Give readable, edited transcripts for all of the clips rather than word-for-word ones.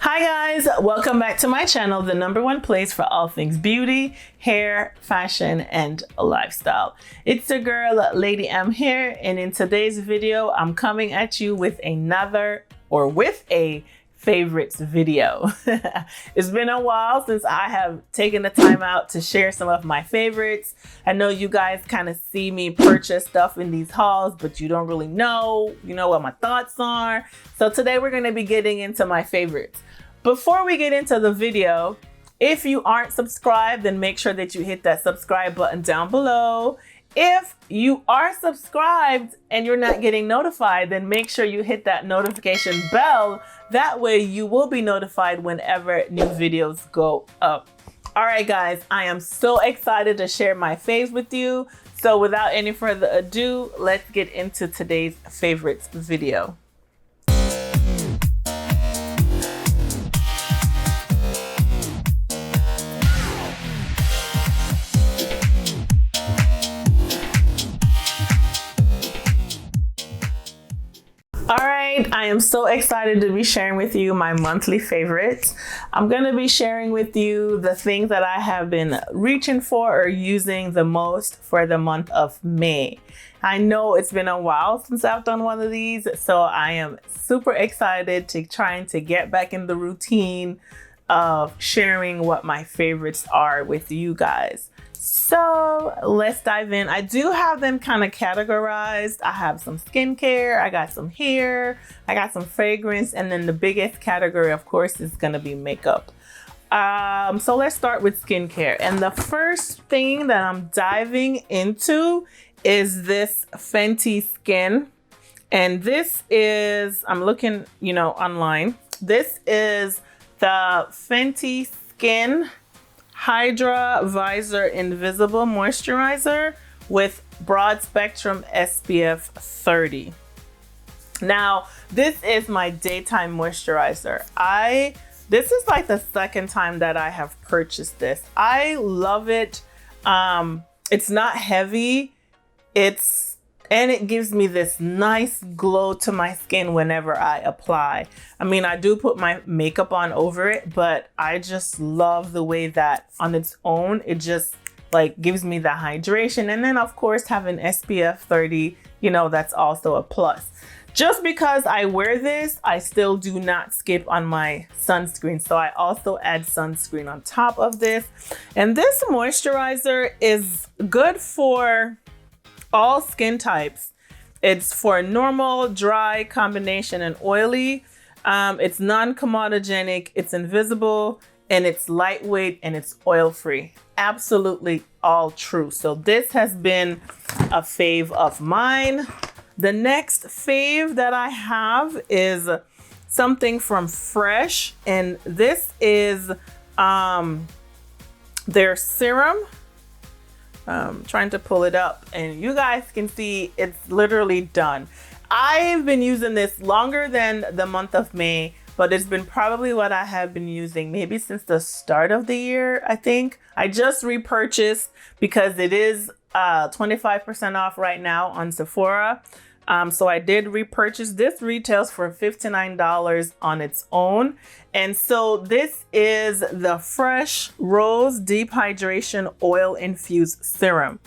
Hi guys, welcome back to my channel, the #1 place for all things beauty, hair, fashion, and lifestyle. It's your girl, Lady M here, and in today's video, I'm coming at you with a favorites video. It's been a while since I have taken the time out to share some of my favorites. I know you guys kind of see me purchase stuff in these hauls, but you don't really know, what my thoughts are. So today we're going to be getting into my favorites. Before we get into the video, if you aren't subscribed, then make sure that you hit that subscribe button down below. If you are subscribed and you're not getting notified, then make sure you hit that notification bell. That way you will be notified whenever new videos go up. All right, guys, I am so excited to share my faves with you. So without any further ado, let's get into today's favorites video. All right, I am so excited to be sharing with you my monthly favorites. I'm going to be sharing with you the things that I have been reaching for or using the most for the month of May. I know it's been a while since I've done one of these, so I am super excited to trying to get back in the routine of sharing what my favorites are with you guys. So let's dive in. I do have them kind of categorized. I have some skincare, I got some hair, I got some fragrance, and then the biggest category, of course, is going to be makeup. So let's start with skincare. And the first thing that I'm diving into is this Fenty Skin. And this is, I'm looking, online. This is the Fenty Skin Hydra Vizor Invisible Moisturizer with broad spectrum SPF 30. Now, this is my daytime moisturizer. This is like the second time that I have purchased this. I love it. It's not heavy. And it gives me this nice glow to my skin whenever I apply. I mean, I do put my makeup on over it, but I just love the way that on its own, it just like gives me the hydration. And then of course, having SPF 30, that's also a plus. Just because I wear this, I still do not skip on my sunscreen. So I also add sunscreen on top of this. And this moisturizer is good for all skin types. It's for normal, dry, combination, and oily. It's non-comedogenic, it's invisible, and it's lightweight, and it's oil-free. Absolutely all true. So this has been a fave of mine. The next fave that I have is something from Fresh, and this is their serum. Trying to pull it up, and you guys can see it's literally done. I've been using this longer than the month of May, but it's been probably what I have been using maybe since the start of the year. I think I just repurchased because it is 25% off right now on Sephora. So I did repurchase. This retails for $59 on its own. And so this is the Fresh Rose Deep Hydration Oil-Infused Serum.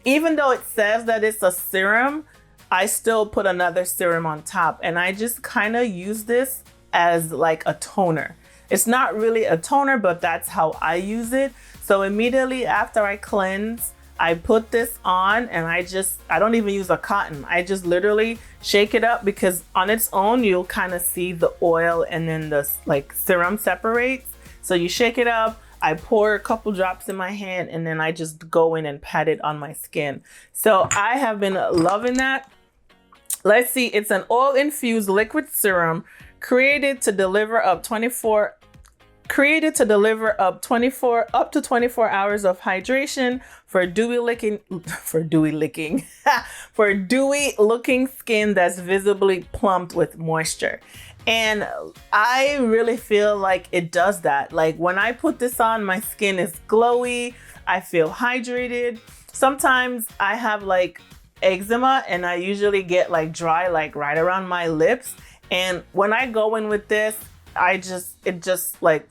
Even though it says that it's a serum, I still put another serum on top. And I just kind of use this as like a toner. It's not really a toner, but that's how I use it. So immediately after I cleanse, I put this on, and I don't even use a cotton. I just literally shake it up, because on its own, you'll kind of see the oil and then the serum separates. So you shake it up, I pour a couple drops in my hand, and then I just go in and pat it on my skin. So I have been loving that. Let's see, it's an oil-infused liquid serum created to deliver up to 24 hours of hydration for dewy looking skin that's visibly plumped with moisture. And I really feel like it does that. Like when I put this on, my skin is glowy. I feel hydrated. Sometimes I have like eczema, and I usually get like dry, like right around my lips. And when I go in with this, it just like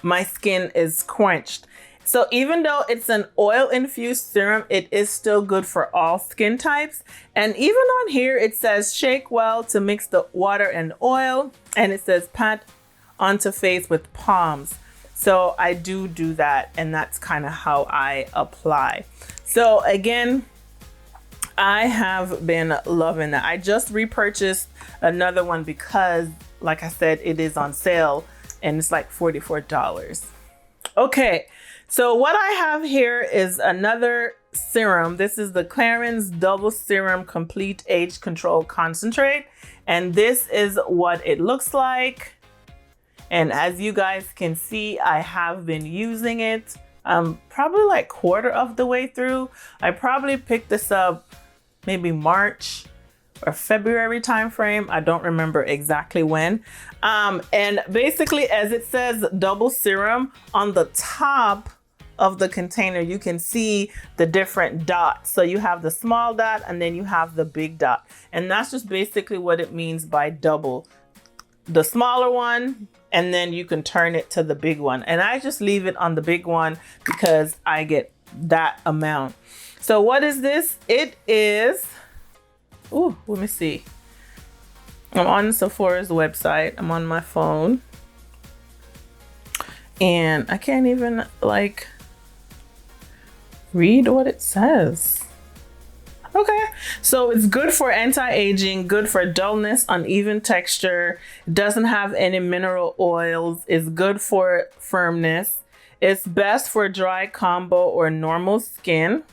my skin is quenched. So even though it's an oil-infused serum, it is still good for all skin types. And even on here, it says shake well to mix the water and oil. And it says pat onto face with palms. So I do that, and that's kind of how I apply. So again, I have been loving that. I just repurchased another one because, like I said, it is on sale and it's like $44. Okay, so what I have here is another serum. This is the Clarins Double Serum Complete Age Control Concentrate. And this is what it looks like. And as you guys can see, I have been using it. Probably like quarter of the way through. I probably picked this up maybe March or February timeframe. I don't remember exactly when. And basically, as it says double serum, on the top of the container, you can see the different dots. So you have the small dot and then you have the big dot. And that's just basically what it means by double. The smaller one, and then you can turn it to the big one. And I just leave it on the big one because I get that amount. So what is this? It is, ooh, let me see. I'm on Sephora's website. I'm on my phone. And I can't even like read what it says. Okay, so it's good for anti-aging, good for dullness, uneven texture. It doesn't have any mineral oils. It's good for firmness. It's best for dry, combo, or normal skin.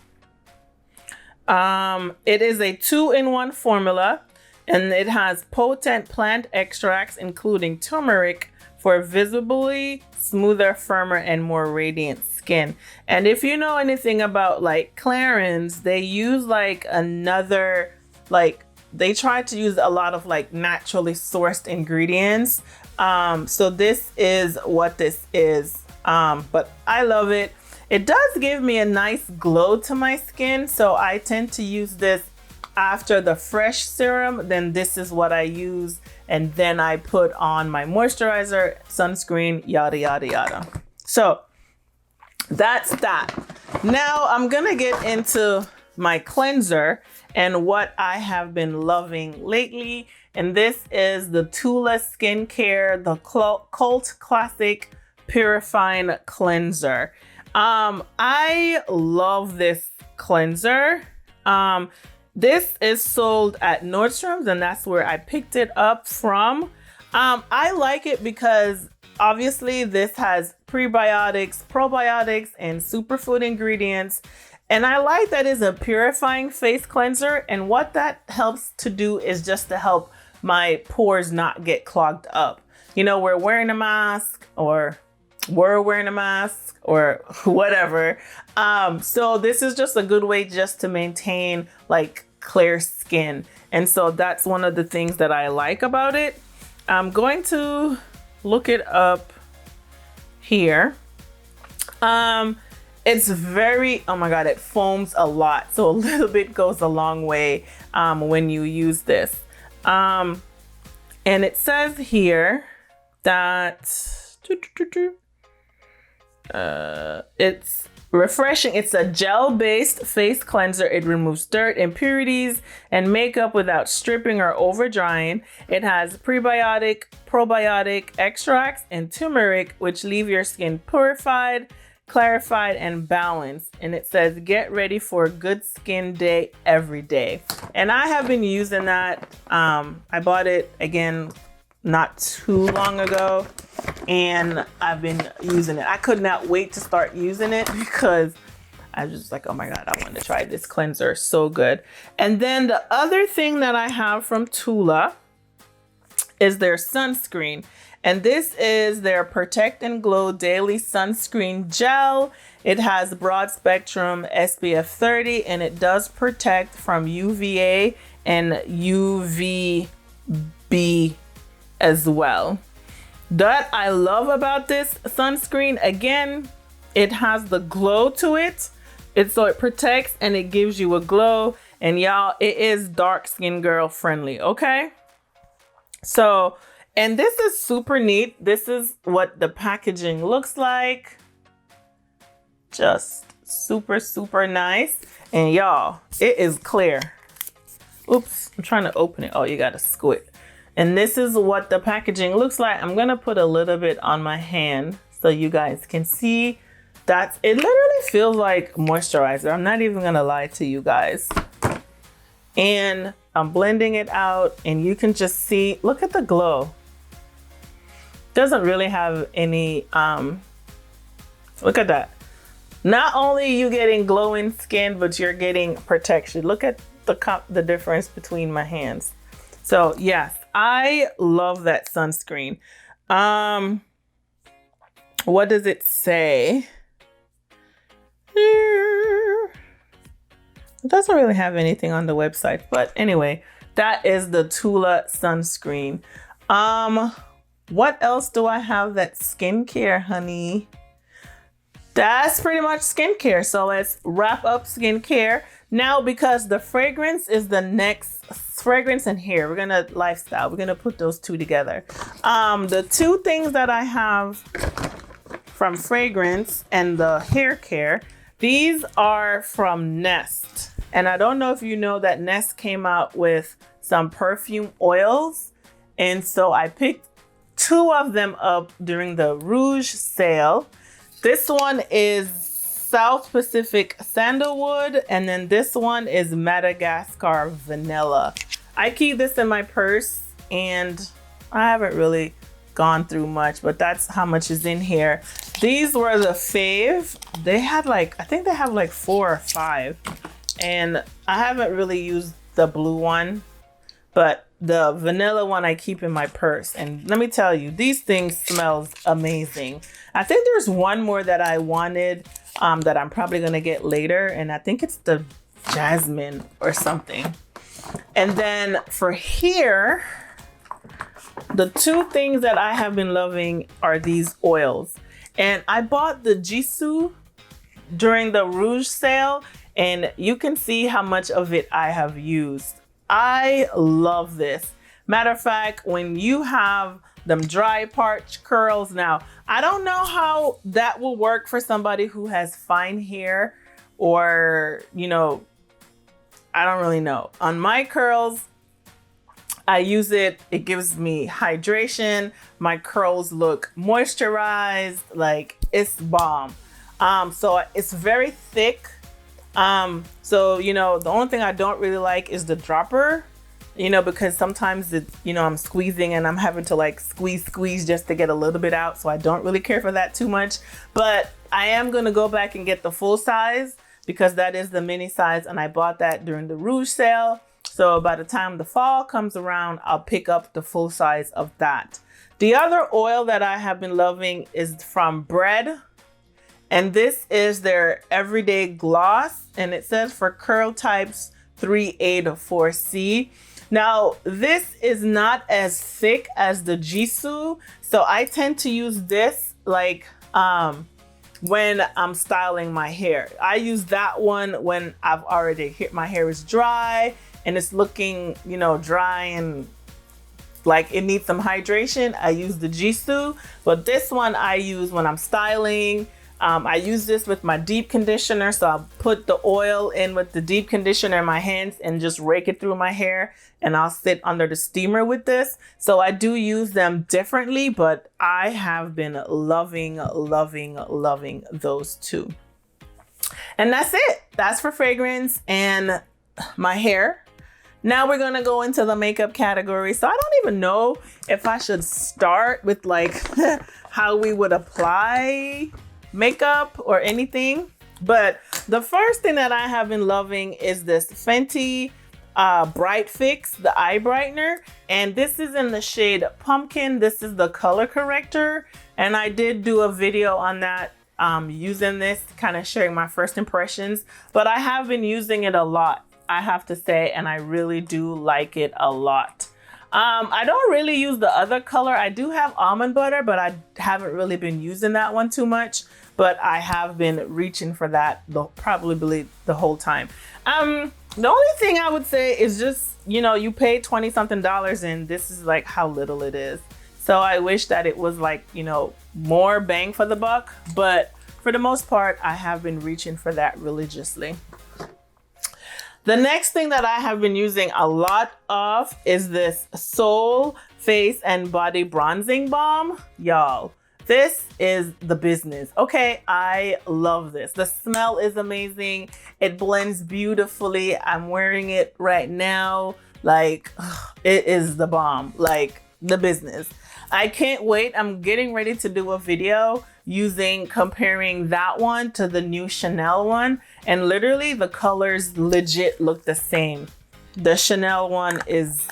It is a 2-in-1 formula, and it has potent plant extracts, including turmeric, for visibly smoother, firmer, and more radiant skin. And if you know anything about like Clarins, they use like another, like they try to use a lot of like naturally sourced ingredients. So this is what this is. But I love it. It does give me a nice glow to my skin. So I tend to use this after the fresh serum. Then this is what I use. And then I put on my moisturizer, sunscreen, yada, yada, yada. So that's that. Now I'm gonna get into my cleanser and what I have been loving lately. And this is the Tula Skincare, the Cult Classic Purifying Cleanser. I love this cleanser. This is sold at Nordstrom's, and that's where I picked it up from. I like it because obviously this has prebiotics, probiotics, and superfood ingredients. And I like that it's a purifying face cleanser. And what that helps to do is just to help my pores not get clogged up. You know, we're wearing a mask or whatever. So this is just a good way just to maintain like clear skin. And so that's one of the things that I like about it. I'm going to look it up here. It's very, oh my God, it foams a lot. So a little bit goes a long way when you use this. And it says here that it's refreshing. It's a gel-based face cleanser. It removes dirt, impurities, and makeup without stripping or over drying. It has prebiotic, probiotic extracts, and turmeric, which leave your skin purified, clarified, and balanced. And it says, get ready for a good skin day every day. And I have been using that. I bought it again not too long ago, and I've been using it. I could not wait to start using it because I was just like, oh my God, I want to try this cleanser. So good. And then the other thing that I have from Tula is their sunscreen. And this is their Protect and Glow Daily Sunscreen Gel. It has broad spectrum SPF 30, and it does protect from UVA and UVB as well. That I love about this sunscreen, again, it has the glow to it. So it protects and it gives you a glow. And y'all, it is dark skin girl friendly, okay? So And this is super neat. This is what the packaging looks like. Just super, super nice. And y'all, it is clear. Oops, I'm trying to open it. Oh, you gotta squint. And this is what the packaging looks like. I'm gonna put a little bit on my hand so you guys can see that it literally feels like moisturizer. I'm not even gonna lie to you guys. And I'm blending it out and you can just see, look at the glow. Doesn't really have any, look at that. Not only are you getting glowing skin, but you're getting protection. Look at the difference between my hands. So yes, I love that sunscreen. What does it say? It doesn't really have anything on the website, but anyway, that is the Tula sunscreen. What else do I have? That skincare, honey. That's pretty much skincare. So let's wrap up skincare. Now, because the fragrance is the next fragrance and hair, we're gonna lifestyle. We're gonna put those two together. The two things that I have from fragrance and the hair care, these are from Nest. And I don't know if you know that Nest came out with some perfume oils. And so I picked two of them up during the Rouge sale. This one is South Pacific Sandalwood, and then this one is Madagascar Vanilla. I keep this in my purse and I haven't really gone through much, but that's how much is in here. These were the fave. They had like, I think they have like 4 or 5, and I haven't really used the blue one, but the vanilla one I keep in my purse. And let me tell you, these things smells amazing. I think there's one more that I wanted that I'm probably gonna get later, and I think it's the jasmine or something. And then for here, the two things that I have been loving are these oils. And I bought the Jisoo during the Rouge sale, and you can see how much of it I have used. I love this. Matter of fact, when you have them dry parched curls, now I don't know how that will work for somebody who has fine hair, or, you know, I don't really know. On my curls, I use it. It gives me hydration. My curls look moisturized, like it's bomb. So it's very thick. So, you know, the only thing I don't really like is the dropper, you know, because sometimes it, you know, I'm squeezing and I'm having to like squeeze just to get a little bit out. So I don't really care for that too much, but I am going to go back and get the full size because that is the mini size. And I bought that during the Rouge sale. So by the time the fall comes around, I'll pick up the full size of that. The other oil that I have been loving is from Bread. And this is their everyday gloss, and it says for curl types 3A to 4C. Now, this is not as thick as the Jisoo, so I tend to use this like when I'm styling my hair. I use that one when I've already hit, my hair is dry and it's looking, you know, dry and like it needs some hydration. I use the Jisoo, but this one I use when I'm styling. I use this with my deep conditioner, so I'll put the oil in with the deep conditioner in my hands and just rake it through my hair, and I'll sit under the steamer with this. So I do use them differently, but I have been loving those two. And that's it. That's for fragrance and my hair. Now we're gonna go into the makeup category. So I don't even know if I should start with like how we would apply makeup or anything, but the first thing that I have been loving is this Fenty Bright Fix, the eye brightener, and this is in the shade Pumpkin. This is the color corrector, and I did do a video on that using this, kind of sharing my first impressions, but I have been using it a lot, I have to say, and I really do like it a lot. I don't really use the other color. I do have almond butter, but I haven't really been using that one too much, but I have been reaching for that probably the whole time. The only thing I would say is just, you know, you pay $20 something and this is like how little it is. So I wish that it was like, you know, more bang for the buck, but for the most part, I have been reaching for that religiously. The next thing that I have been using a lot of is this Soul Face and Body Bronzing Balm. Y'all, this is the business. Okay, I love this. The smell is amazing. It blends beautifully. I'm wearing it right now. Like, it is the bomb. Like, the business. I can't wait. I'm getting ready to do a video comparing that one to the new Chanel one. And literally the colors legit look the same. The Chanel one is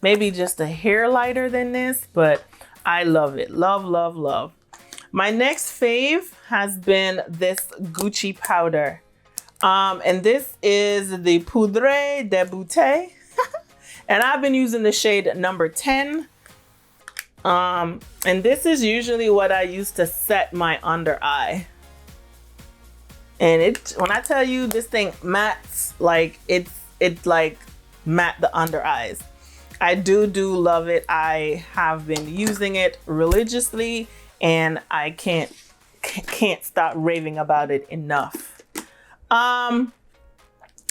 maybe just a hair lighter than this, but I love it. Love, love, love. My next fave has been this Gucci powder. And this is the Poudre de Beauté. And I've been using the shade number 10. And this is usually what I use to set my under eye. And when I tell you this thing mattes, like it's like matte the under eyes. I do love it. I have been using it religiously and I can't stop raving about it enough.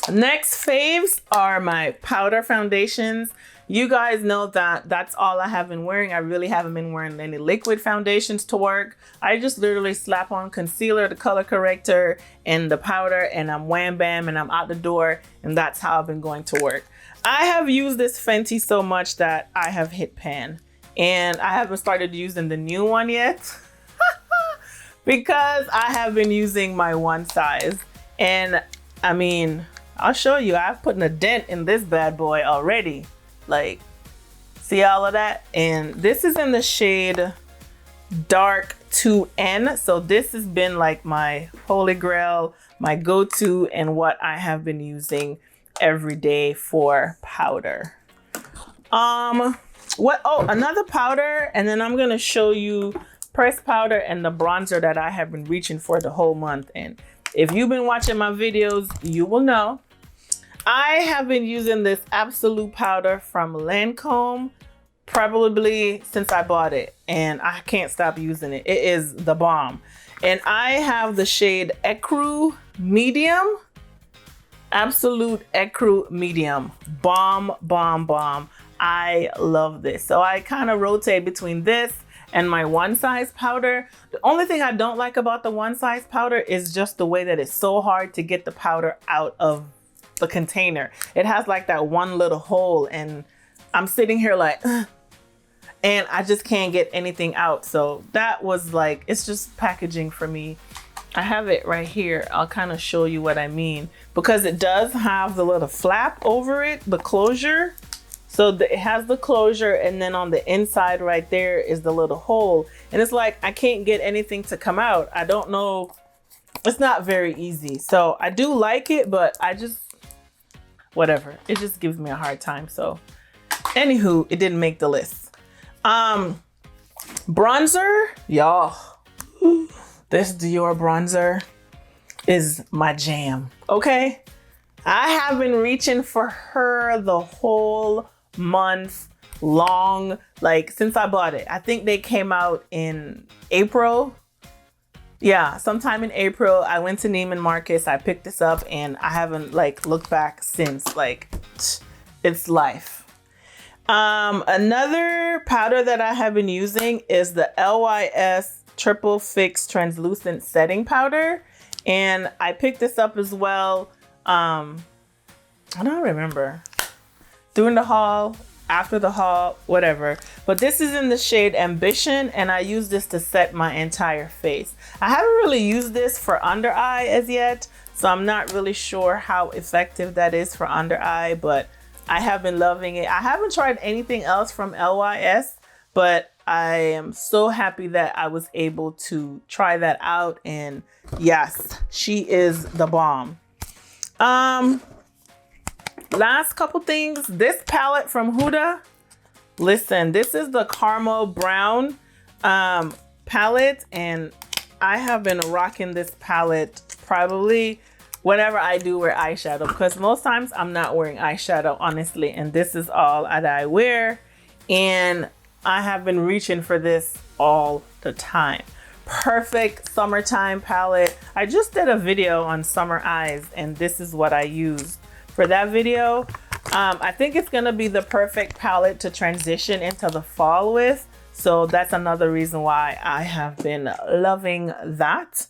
Next faves are my powder foundations. You guys know that that's all I have been wearing. I really haven't been wearing any liquid foundations to work. I just literally slap on concealer, the color corrector, and the powder, and I'm wham bam, and I'm out the door, and that's how I've been going to work. I have used this Fenty so much that I have hit pan, and I haven't started using the new one yet because I have been using my one size. And I mean, I'll show you, I've put a dent in this bad boy already. Like, see all of that? And this is in the shade Dark 2N. So this has been like my holy grail, my go-to, and what I have been using every day for powder. Another powder, and then I'm gonna show you pressed powder and the bronzer that I have been reaching for the whole month. And if you've been watching my videos, you will know I have been using this Absolute powder from Lancome probably since I bought it, and I can't stop using it. It is the bomb. And I have the shade Ecru Medium. Absolute Ecru Medium. Bomb, bomb, bomb. I love this. So I kind of rotate between this and my one size powder. The only thing I don't like about the one size powder is just the way that it's so hard to get the powder out of the container. It has like that one little hole, and I'm sitting here like, and I just can't get anything out. So that was like, it's just packaging for me. I have it right here. I'll kind of show you what I mean, because it does have the little flap over it, the closure. So it has the closure, and then on the inside right there is the little hole. And it's like, I can't get anything to come out. I don't know. It's not very easy. So I do like it, but I just, whatever. It just gives me a hard time. So anywho, it didn't make the list. Bronzer, y'all. This Dior bronzer is my jam. Okay. I have been reaching for her the whole month long, like since I bought it. I think they came out in April. Yeah, sometime in April. I went to Neiman Marcus, I picked this up, and I haven't like looked back since. Like, it's life. Another powder that I have been using is the LYS Triple Fix Translucent Setting Powder, and I picked this up as well. I don't remember, during the haul, after the haul, whatever. But this is in the shade Ambition, and I use this to set my entire face. I haven't really used this for under eye as yet, so I'm not really sure how effective that is for under eye, but I have been loving it. I haven't tried anything else from LYS, but I am so happy that I was able to try that out, and yes, she is the bomb. Last couple things. This palette from Huda. Listen, this is the Caramel Brown palette, and I have been rocking this palette probably whenever I do wear eyeshadow, because most times I'm not wearing eyeshadow, honestly, and this is all that I wear. And I have been reaching for this all the time. Perfect summertime palette. I just did a video on summer eyes, and this is what I used for that video. I think it's gonna be the perfect palette to transition into the fall with. So that's another reason why I have been loving that.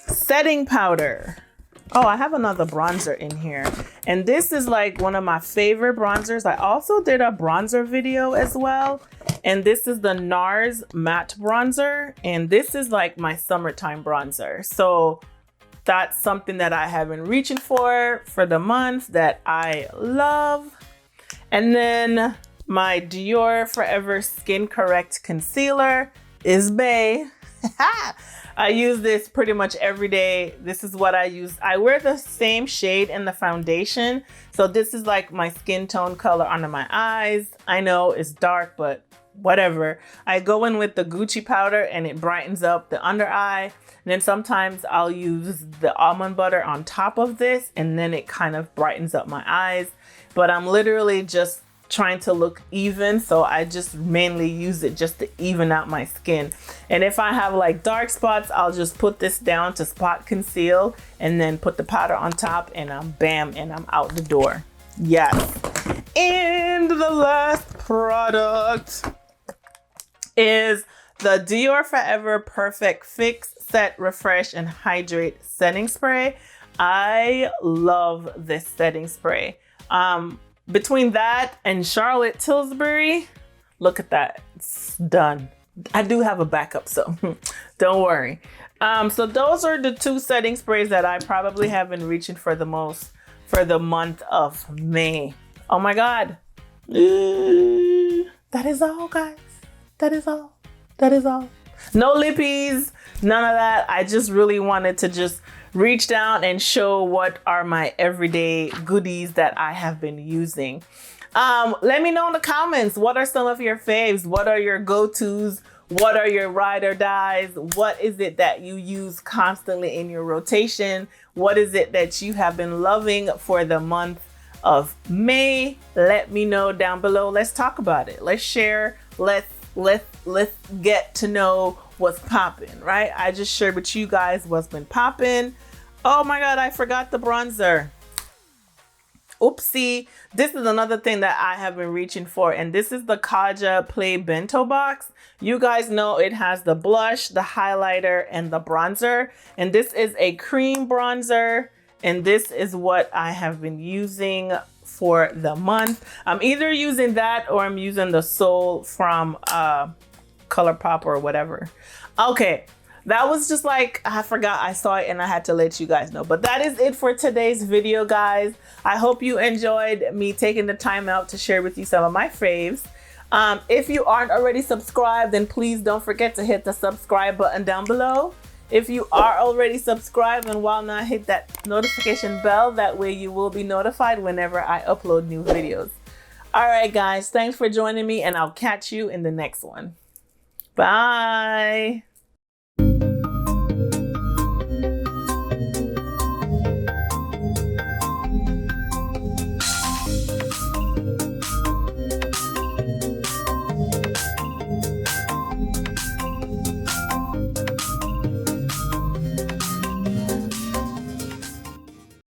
Setting powder. Oh, I have another bronzer in here. And this is like one of my favorite bronzers. I also did a bronzer video as well. And this is the NARS matte bronzer. And this is like my summertime bronzer. So that's something that I have been reaching for the month that I love. And then my Dior Forever Skin Correct Concealer is May. I use this pretty much every day. This is what I use. I wear the same shade in the foundation. So this is like my skin tone color under my eyes. I know it's dark, but whatever. I go in with the Gucci powder and it brightens up the under eye. And then sometimes I'll use the almond butter on top of this and then it kind of brightens up my eyes. But I'm literally just trying to look even, so I just mainly use it just to even out my skin. And if I have like dark spots, I'll just put this down to spot conceal and then put the powder on top, and I'm bam, and I'm out the door. Yes. And the last product is the Dior Forever Perfect Fix, Set, Refresh, and Hydrate Setting Spray. I love this setting spray. Between that and Charlotte Tilbury, look at that, it's done. I do have a backup, so don't worry. So those are the two setting sprays that I probably have been reaching for the most for the month of May. Oh my God. That is all, guys. That is all. That is all. No lippies, none of that. I just really wanted to just reach down and show what are my everyday goodies that I have been using. Let me know in the comments, what are some of your faves? What are your go-tos? What are your ride or dies? What is it that you use constantly in your rotation? What is it that you have been loving for the month of May? Let me know down below. Let's talk about it. Let's share. Let's get to know what's popping, right? I just shared with you guys what's been popping. Oh my God, I forgot the bronzer. Oopsie. This is another thing that I have been reaching for, and this is the Kaja Play Bento Box. You guys know it has the blush, the highlighter, and the bronzer. And this is a cream bronzer, and this is what I have been using for the month. I'm either using that or I'm using the Soul from ColourPop or whatever. Okay, that was just like, I forgot I saw it and I had to let you guys know. But that is it for today's video, guys. I hope you enjoyed me taking the time out to share with you some of my faves. If you aren't already subscribed, then please don't forget to hit the subscribe button down below. If you are already subscribed, and why not hit that notification bell? That way you will be notified whenever I upload new videos. All right, guys, thanks for joining me, and I'll catch you in the next one. Bye.